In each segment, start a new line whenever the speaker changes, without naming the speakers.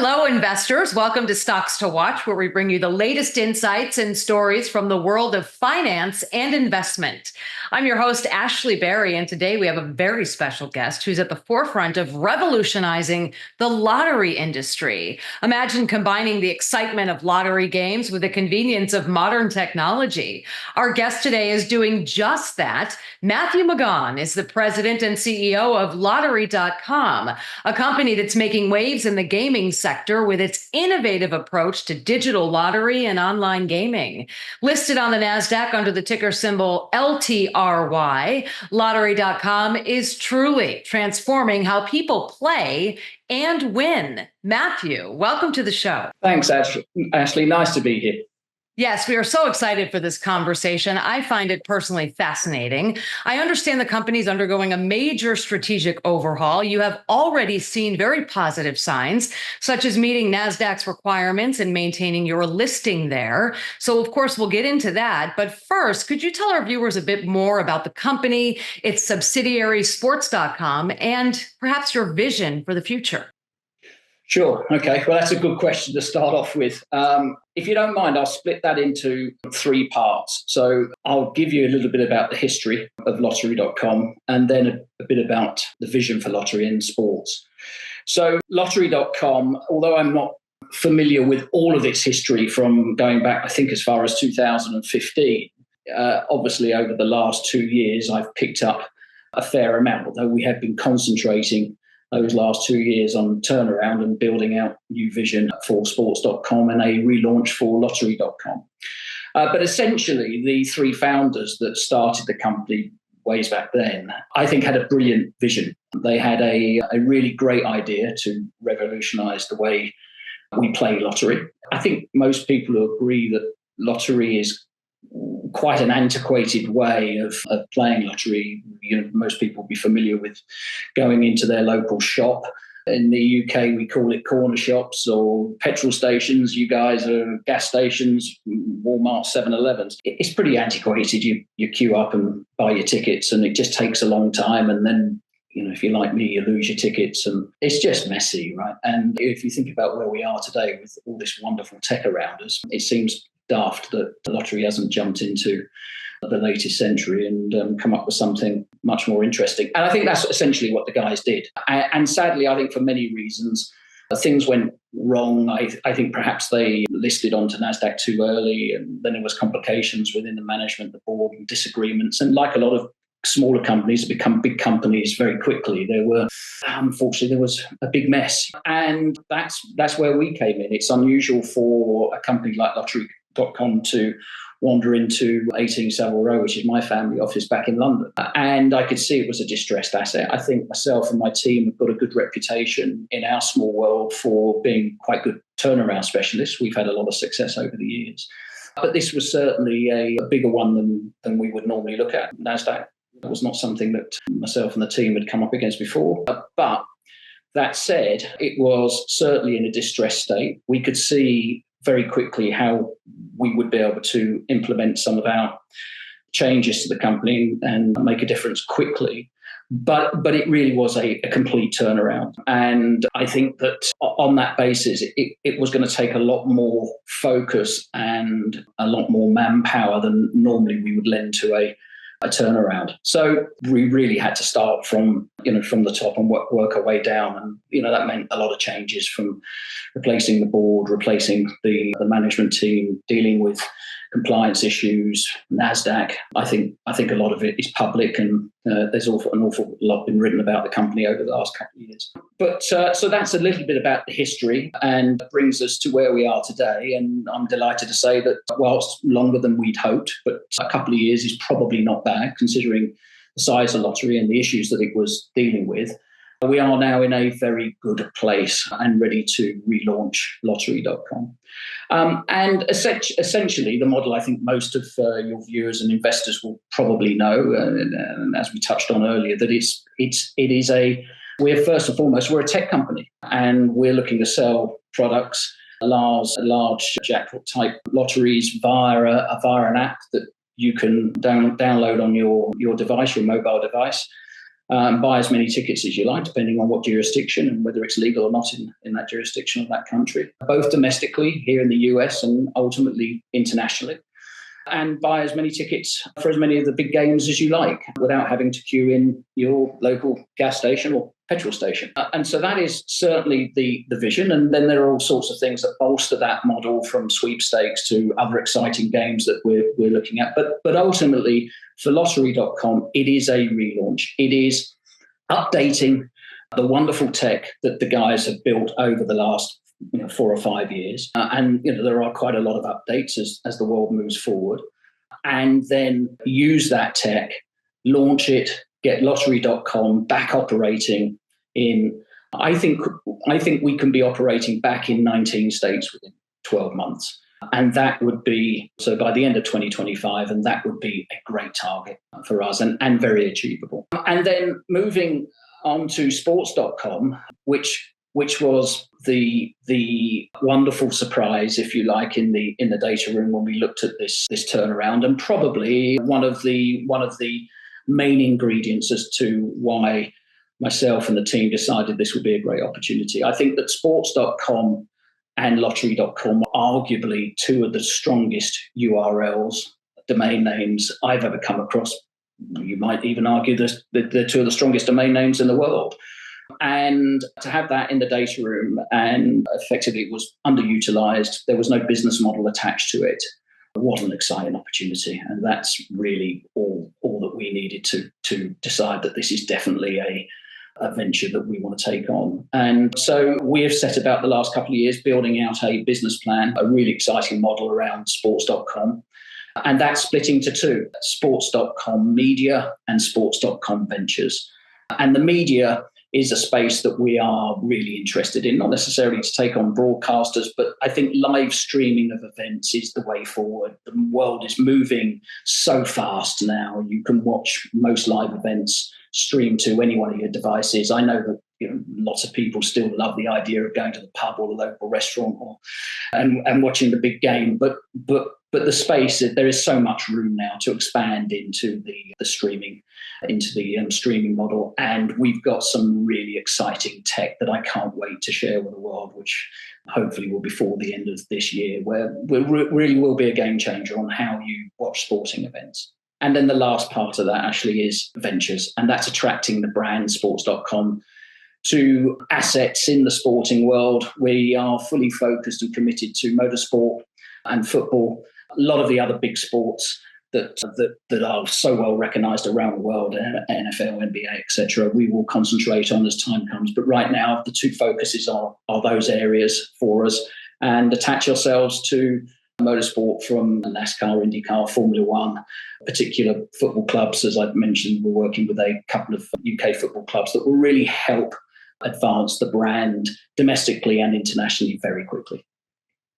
Hello, investors. Welcome to Stocks to Watch, where we bring you the latest insights and stories from the world of finance and investment. I'm your host, Ashley Berry, and today we have a very special guest who's at the forefront of revolutionizing the lottery industry. Imagine combining the excitement of lottery games with the convenience of modern technology. Our guest today is doing just that. Matthew McGahan is the president and CEO of LTRY.com, a company that's making waves in the gaming sector with its innovative approach to digital lottery and online gaming. Listed on the Nasdaq under the ticker symbol LTRY, LTRY.com is truly transforming how people play and win. Matthew, welcome to the show.
Thanks, Ashley. Nice to be here.
Yes, we are so excited for this conversation. I find it personally fascinating. I understand the company's undergoing a major strategic overhaul. You have already seen very positive signs, such as meeting Nasdaq's requirements and maintaining your listing there. So, of course, we'll get into that. But first, could you tell our viewers a bit more about the company, its subsidiary, sports.com, and perhaps your vision for the future?
Sure. Okay. Well, that's a good question to start off with. If you don't mind, I'll split that into three parts. So I'll give you a little bit about the history of LTRY.com and then a bit about the vision for lottery and sports. So LTRY.com, although I'm not familiar with all of its history from going back, I think, as far as 2015, obviously over the last 2 years, I've picked up a fair amount, although we have been concentrating those last 2 years on turnaround and building out new vision for sports.com and a relaunch for lottery.com. But essentially, the three founders that started the company ways back then, I think, had a brilliant vision. They had a really great idea to revolutionize the way we play lottery. I think most people agree that lottery is quite an antiquated way of playing lottery. Most people will be familiar with going into their local shop. In the UK, we call it corner shops or petrol stations. You guys are gas stations, Walmart, 7-Elevens. It's pretty antiquated. You queue up and buy your tickets, and it just takes a long time. And then, if you're like me, you lose your tickets, and it's just messy, right? And if you think about where we are today with all this wonderful tech around us, it seems daft that the lottery hasn't jumped into the latest century and come up with something much more interesting. And I think that's essentially what the guys did. And sadly, I think for many reasons, things went wrong. I think perhaps they listed onto Nasdaq too early, and then there was complications within the management, the board, and disagreements. And like a lot of smaller companies become big companies very quickly, unfortunately, there was a big mess. And that's where we came in. It's unusual for a company like LTRY.com to wander into 18 Savile Row, which is my family office back in London. And I could see it was a distressed asset. I think myself and my team have got a good reputation in our small world for being quite good turnaround specialists. We've had a lot of success over the years. But this was certainly a bigger one than we would normally look at. Nasdaq was not something that myself and the team had come up against before. But that said, it was certainly in a distressed state. We could see very quickly how we would be able to implement some of our changes to the company and make a difference quickly. But it really was a complete turnaround. And I think that on that basis, it was going to take a lot more focus and a lot more manpower than normally we would lend to a turnaround. So we really had to start from the top and work our way down. And, that meant a lot of changes, from replacing the board, replacing the management team, dealing with compliance issues, Nasdaq. I think a lot of it is public, and there's an awful lot been written about the company over the last couple of years. But so that's a little bit about the history, and brings us to where we are today. And I'm delighted to say that whilst longer than we'd hoped, but a couple of years is probably not bad considering the size of lottery and the issues that it was dealing with. We are now in a very good place and ready to relaunch lottery.com. And essentially, the model I think most of your viewers and investors will probably know, and as we touched on earlier, that we're first and foremost, we're a tech company, and we're looking to sell products, large jackpot type lotteries via an app that you can download on your device, your mobile device. buy as many tickets as you like, depending on what jurisdiction and whether it's legal or not in that jurisdiction or that country, both domestically here in the US and ultimately internationally. And buy as many tickets for as many of the big games as you like without having to queue in your local gas station or petrol station. And so that is certainly the vision. And then there are all sorts of things that bolster that model, from sweepstakes to other exciting games that we're looking at. But ultimately, for lottery.com, it is a relaunch. It is updating the wonderful tech that the guys have built over the last 4 or 5 years. And there are quite a lot of updates as the world moves forward. And then use that tech, launch it, get lottery.com back operating in, I think we can be operating back in 19 states within 12 months. And that would be, so by the end of 2025, and that would be a great target for us and very achievable. And then moving on to sports.com, which was the wonderful surprise, if you like, in the data room when we looked at this turnaround, and probably one of the main ingredients as to why myself and the team decided this would be a great opportunity. I think that sports.com and lottery.com are arguably two of the strongest URLs, domain names I've ever come across. You might even argue that they're two of the strongest domain names in the world. And to have that in the data room, and effectively it was underutilized, there was no business model attached to it. What an exciting opportunity. And that's really all that we needed to decide that this is definitely a venture that we want to take on. And so we have set about the last couple of years building out a business plan, a really exciting model around sports.com. And that's splitting to two: sports.com media and sports.com ventures. And the media is a space that we are really interested in, not necessarily to take on broadcasters, but I think live streaming of events is the way forward. The world is moving so fast now. You can watch most live events streamed to any one of your devices. I know that lots of people still love the idea of going to the pub or the local restaurant and watching the big game, but the space, there is so much room now to expand into the streaming, into the streaming model. And we've got some really exciting tech that I can't wait to share with the world, which hopefully will be before the end of this year, where really will be a game changer on how you watch sporting events. And then the last part of that actually is ventures, and that's attracting the brand sports.com to assets in the sporting world. We are fully focused and committed to motorsport and football, a lot of the other big sports that are so well recognized around the world, NFL, NBA, etc. We will concentrate on as time comes. But right now, the two focuses are those areas for us, and attach ourselves to motorsport from NASCAR, IndyCar, Formula One, particular football clubs. As I've mentioned, we're working with a couple of UK football clubs that will really help advance the brand domestically and internationally very quickly.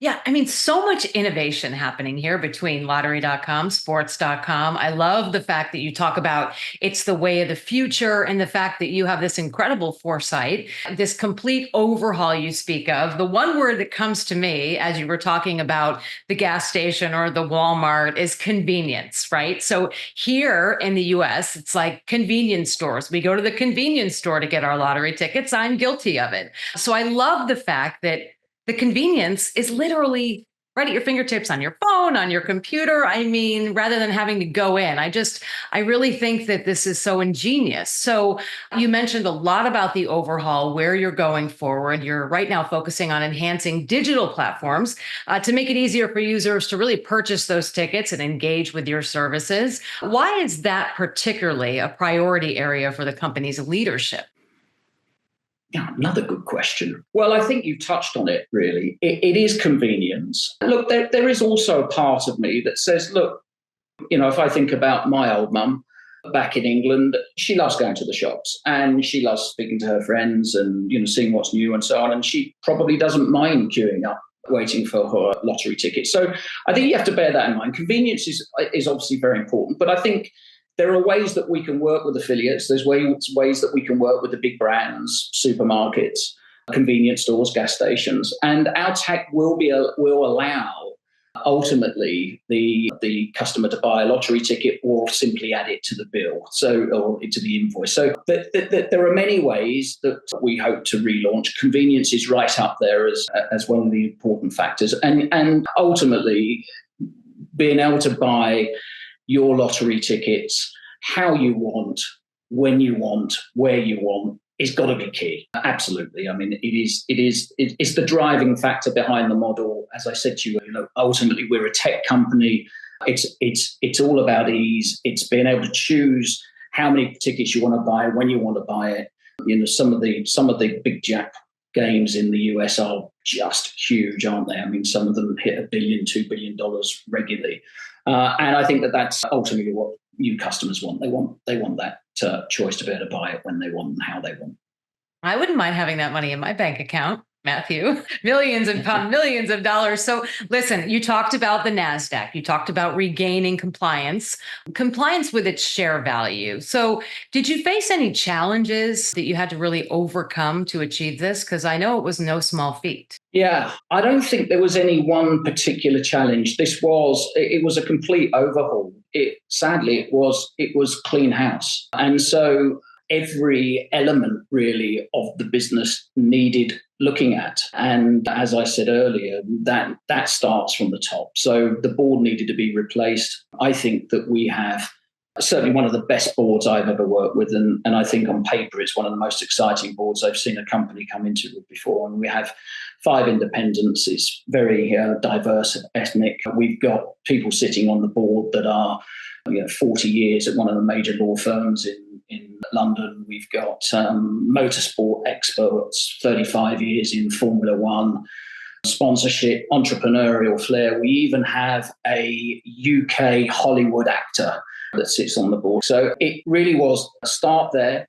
Yeah, I mean, so much innovation happening here between lottery.com, sports.com. I love the fact that you talk about it's the way of the future, and the fact that you have this incredible foresight, this complete overhaul you speak of. The one word that comes to me as you were talking about the gas station or the Walmart is convenience, right? So here in the US, it's like convenience stores. We go to the convenience store to get our lottery tickets. I'm guilty of it. So I love the fact that the convenience is literally right at your fingertips, on your phone, on your computer. I mean, rather than having to go in, I really think that this is so ingenious. So you mentioned a lot about the overhaul, where you're going forward. You're right now focusing on enhancing digital platforms to make it easier for users to really purchase those tickets and engage with your services. Why is that particularly a priority area for the company's leadership?
Yeah, another good question. Well, I think you touched on it, really. It is convenience. Look, there is also a part of me that says, look, if I think about my old mum back in England, she loves going to the shops and she loves speaking to her friends and, seeing what's new and so on. And she probably doesn't mind queuing up, waiting for her lottery ticket. So I think you have to bear that in mind. Convenience is obviously very important, but I think there are ways that we can work with affiliates. There's ways that we can work with the big brands, supermarkets, convenience stores, gas stations, and our tech will allow ultimately the customer to buy a lottery ticket or simply add it to the bill, or to the invoice. So there are many ways that we hope to relaunch. Convenience is right up there as one of the important factors, and ultimately being able to buy your lottery tickets how you want, when you want, where you want, it's got to be key. Absolutely. I mean, it's the driving factor behind the model. As I said to you, ultimately we're a tech company. It's all about ease. It's being able to choose how many tickets you want to buy, when you want to buy it. Some of the big jack games in the US are just huge, aren't they? I mean, some of them hit $1 billion, $2 billion regularly. And I think that's ultimately what new customers want. They want that choice to be able to buy it when they want and how they want.
I wouldn't mind having that money in my bank account, Matthew. Millions and pounds, millions of dollars. So listen, you talked about the Nasdaq. You talked about regaining compliance with its share value. So did you face any challenges that you had to really overcome to achieve this? Because I know it was no small feat.
Yeah, I don't think there was any one particular challenge. It was a complete overhaul. Sadly, it was clean house. And so every element really of the business needed looking at. And as I said earlier, that starts from the top. So the board needed to be replaced. I think that we have certainly one of the best boards I've ever worked with. And I think on paper, it's one of the most exciting boards I've seen a company come into before. And we have 5 independents. It's very diverse, ethnic. We've got people sitting on the board that are 40 years at one of the major law firms in London. We've got motorsport experts, 35 years in Formula One, sponsorship, entrepreneurial flair. We even have a UK Hollywood actor that sits on the board. So it really was a start there,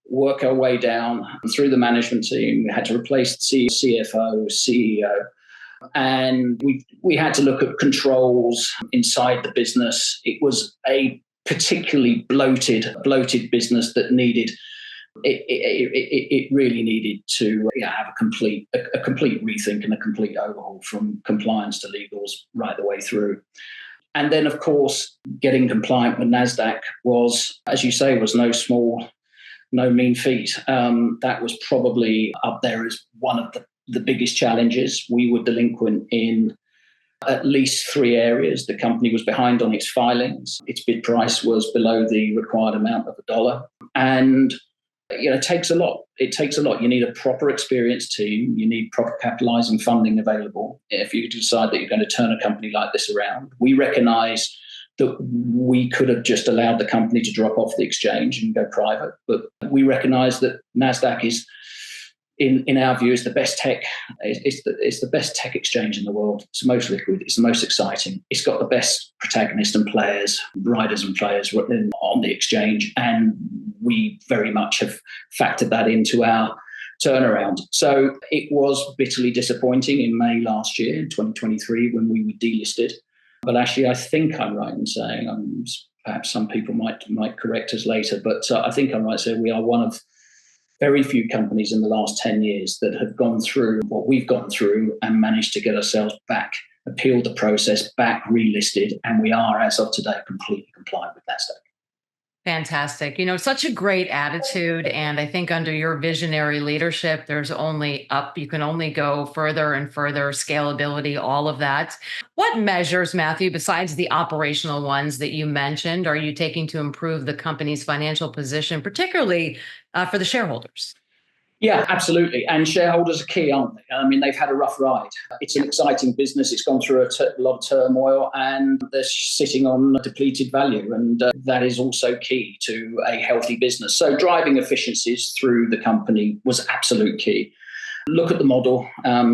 work our way down through the management team. We had to replace the CFO, CEO, and we had to look at controls inside the business. It was a particularly bloated business that needed it really needed to have a complete rethink and a complete overhaul, from compliance to legals right the way through. And then, of course, getting compliant with Nasdaq was, as you say, was no mean feat. That was probably up there as one of the biggest challenges. We were delinquent in at least 3 areas. The company was behind on its filings. Its bid price was below the required amount of $1. And it takes a lot. It takes a lot. You need a proper experienced team. You need proper capitalizing funding available if you decide that you're going to turn a company like this around. We recognize that we could have just allowed the company to drop off the exchange and go private, but we recognize that Nasdaq is, in our view, is the best tech. It's the best tech exchange in the world. It's the most liquid. It's the most exciting. It's got the best protagonists and players, riders and players on the exchange, and we very much have factored that into our turnaround. So it was bitterly disappointing in May last year, in 2023, when we were delisted. But actually, I think I'm right in saying, perhaps some people might correct us later, but I think I'm right in saying we are one of very few companies in the last 10 years that have gone through what we've gone through and managed to get ourselves back, appealed the process, back relisted, and we are, as of today, completely compliant with Nasdaq.
Fantastic. Such a great attitude. And I think under your visionary leadership, there's only up. You can only go further and further, scalability, all of that. What measures, Matthew, besides the operational ones that you mentioned, are you taking to improve the company's financial position, particularly for the shareholders?
Yeah, absolutely. And shareholders are key, aren't they? I mean, they've had a rough ride. It's an exciting business. It's gone through a lot of turmoil, and they're sitting on depleted value. And that is also key to a healthy business. So driving efficiencies through the company was absolute key. Look at the model,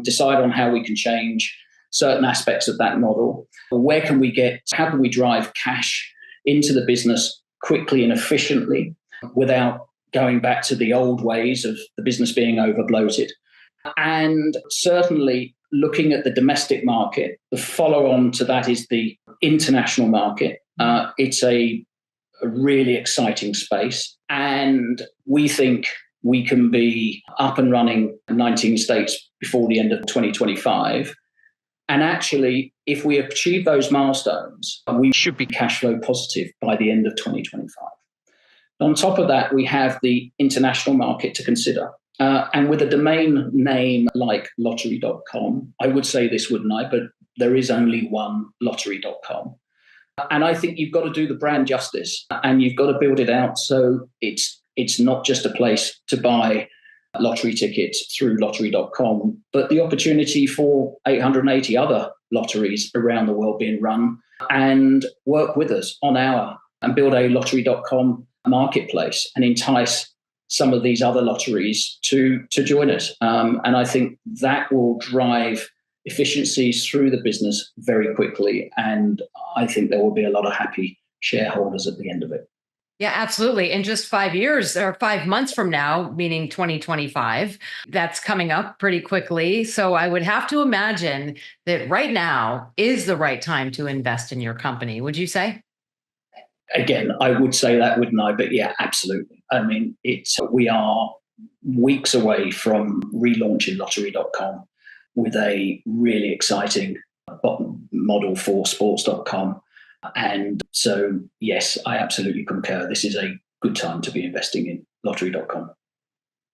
decide on how we can change certain aspects of that model. How can we drive cash into the business quickly and efficiently without going back to the old ways of the business being over bloated. And certainly looking at the domestic market, the follow on to that is the international market. It's a really exciting space. And we think we can be up and running in 19 states before the end of 2025. And actually, if we achieve those milestones, we should be cash flow positive by the end of 2025. On top of that, we have the international market to consider. And with a domain name like lottery.com, I would say this, wouldn't I? But there is only one lottery.com. And I think you've got to do the brand justice, and you've got to build it out so it's not just a place to buy lottery tickets through lottery.com, but the opportunity for 880 other lotteries around the world being run, and work with us on and build a lottery.com marketplace and entice some of these other lotteries to join us. And I think that will drive efficiencies through the business very quickly. And I think there will be a lot of happy shareholders at the end of it.
Yeah, absolutely. In just 5 years or 5 months from now, meaning 2025, that's coming up pretty quickly. So I would have to imagine that right now is the right time to invest in your company. Would you say?
Again, I would say that, wouldn't I? But yeah, absolutely. I mean, we are weeks away from relaunching lottery.com with a really exciting model for sports.com. And so, yes, I absolutely concur. This is a good time to be investing in lottery.com.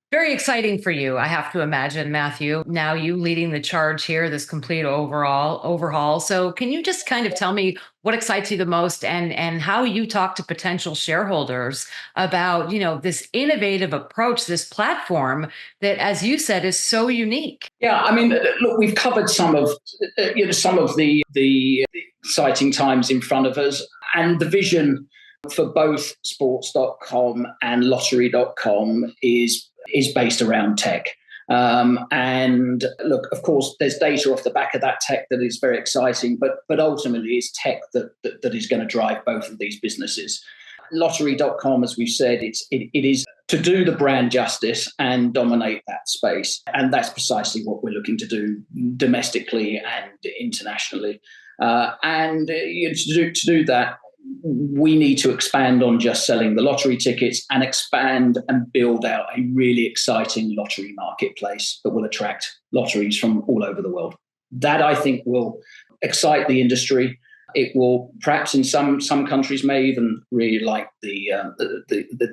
Very exciting for you, I have to imagine, Matthew. Now you leading the charge here, this complete overhaul. So can you just kind of tell me what excites you the most, and how you talk to potential shareholders about, this innovative approach, this platform that, as you said, is so unique?
Yeah, I mean, look, we've covered some of the exciting times in front of us, and the vision for both sports.com and lottery.com is based around tech. And look, of course, there's data off the back of that tech that is very exciting, but ultimately it's tech that is going to drive both of these businesses. Lottery.com, as we've said, it is to do the brand justice and dominate that space. And that's precisely what we're looking to do domestically and internationally. To do that, we need to expand on just selling the lottery tickets and expand and build out a really exciting lottery marketplace that will attract lotteries from all over the world. That, I think, will excite the industry. It will, perhaps in some countries, may even really like the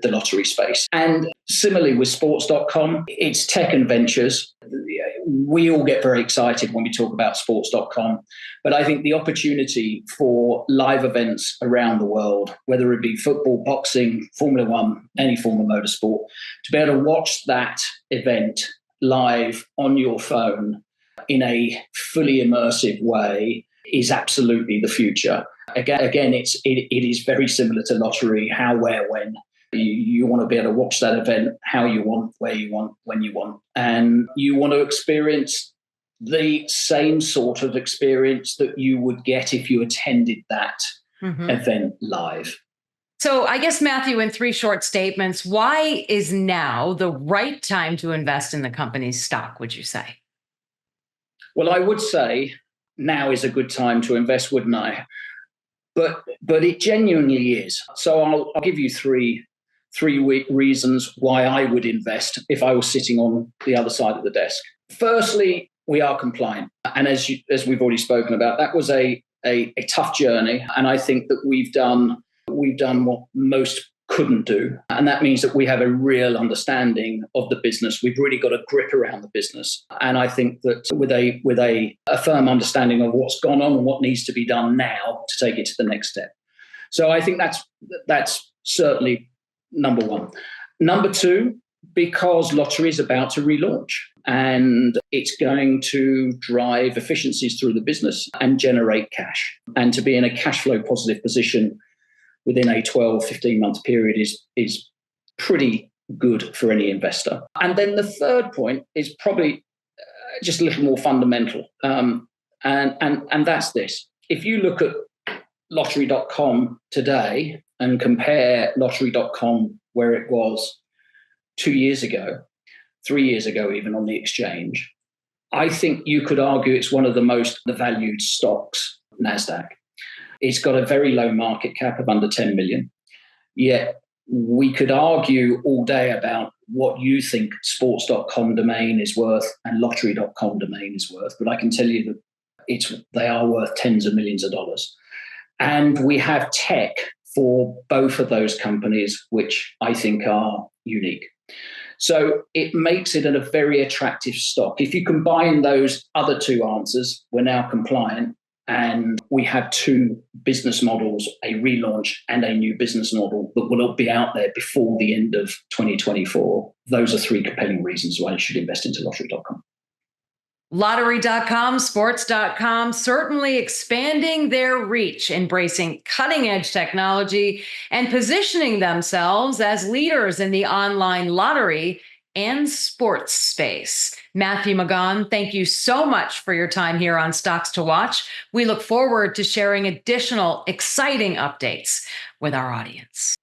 lottery space. And similarly with sports.com, it's tech and ventures. We all get very excited when we talk about sports.com, but I think the opportunity for live events around the world, whether it be football, boxing, Formula One, any form of motorsport, to be able to watch that event live on your phone in a fully immersive way is absolutely the future. Again, it is very similar to lottery: how, where, when. You want to be able to watch that event how you want, where you want, when you want, and you want to experience the same sort of experience that you would get if you attended that event live.
So I guess, Matthew, in 3 short statements, why is now the right time to invest in the company's stock, would you say?
Well, I would say now is a good time to invest, wouldn't I? But it genuinely is. So I'll give you three reasons why I would invest if I was sitting on the other side of the desk. Firstly, we are compliant. And as we've already spoken about, that was a tough journey. And I think that we've done what most couldn't do. And that means that we have a real understanding of the business. We've really got a grip around the business. And I think that with a firm understanding of what's gone on and what needs to be done now to take it to the next step. So I think that's certainly number one. Number two, because lottery is about to relaunch and it's going to drive efficiencies through the business and generate cash. And to be in a cash flow positive position within a 12, 15-month period is pretty good for any investor. And then the third point is probably just a little more fundamental. And that's this. If you look at lottery.com today and compare lottery.com where it was 2 years ago, 3 years ago, even on the exchange, I think you could argue it's one of the most valued stocks, Nasdaq. It's got a very low market cap of under 10 million. Yet we could argue all day about what you think sports.com domain is worth and lottery.com domain is worth. But I can tell you that they are worth tens of millions of dollars. And we have tech for both of those companies, which I think are unique. So it makes it a very attractive stock. If you combine those other two answers, we're now compliant and we have two business models, a relaunch and a new business model that will all be out there before the end of 2024. Those are three compelling reasons why you should invest into lottery.com.
Lottery.com, sports.com, certainly expanding their reach, embracing cutting edge technology, and positioning themselves as leaders in the online lottery and sports space. Matthew McGahan, thank you so much for your time here on Stocks to Watch. We look forward to sharing additional exciting updates with our audience.